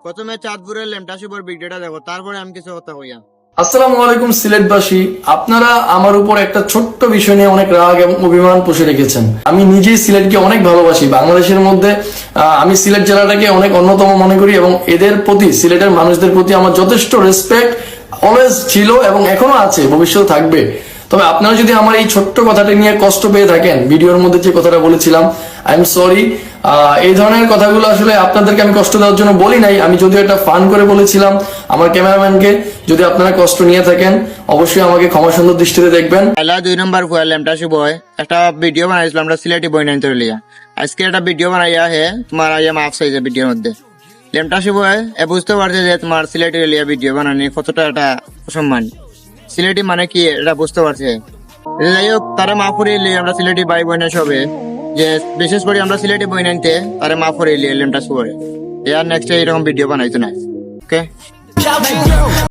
প্রথমে চাঁদপুরের লেমটা শিবর ভিডিওটা দেখো, তারপরে আমি কিছু কথা কইয়া। আসসালামু আলাইকুম সিলেটবাসী, আপনারা আমার উপর একটা ছোট্ট বিষয় নিয়ে অনেক রাগ এবং অভিমান পুষে রেখেছেন। আমি নিজেই সিলেটকে অনেক ভালোবাসি। বাংলাদেশের মধ্যে আমি সিলেট জেলাটাকে অনেক অন্যতম মনে করি এবং এদের প্রতি, সিলেটের মানুষদের প্রতি আমার যথেষ্ট রেসপেক্ট অলওয়েজ ছিল এবং এখনো আছে, ভবিষ্যতে থাকবে। তবে আপনারা যদি আমার এই ছোট্ট কথাটা নিয়ে কষ্ট পেয়ে থাকেন, ভিডিওর মধ্যে যে কথাটা বলেছিলাম, আই এম সরি। এই ধরনের কথাগুলো আসলে আপনাদেরকে আমি কষ্ট দেওয়ার জন্য বলি নাই, আমি যদিও একটা ফান করে বলেছিলাম আমার ক্যামেরাম্যানকে। যদি আপনারা কষ্ট নিয়ে থাকেন অবশ্যই আমাকে ক্ষমা সুন্দর দৃষ্টিতে দেখবেন। পয়লা 2 নম্বর ফুয়া লেমটা শিবয় একটা ভিডিও বানাইছিলাম আমরা সিলেটি বই নাইতে লিয়া। আজকে একটা ভিডিও বানাইয়া হে তোমার আইয়া মাফ চাইছে ভিডিওর মধ্যে। লেমটা শিবয় বুঝতে পারছে যে তোমার সিলেটি লিয়া ভিডিও বানানি কতটা একটা সম্মান। সিলেটি মানে কি এটা বুঝতে পারছে। যাই হোক, তারা মাফ করে লিয়ে আমরা সিলেটি ভাই বোন সবে, যে বিশেষ করে আমরা সিলেটি বই নাইতে তারা মাফ করে লিয়ে লেমটা শিবয়। এর নেক্সট এরকম ভিডিও বানাইতো না। ওকে।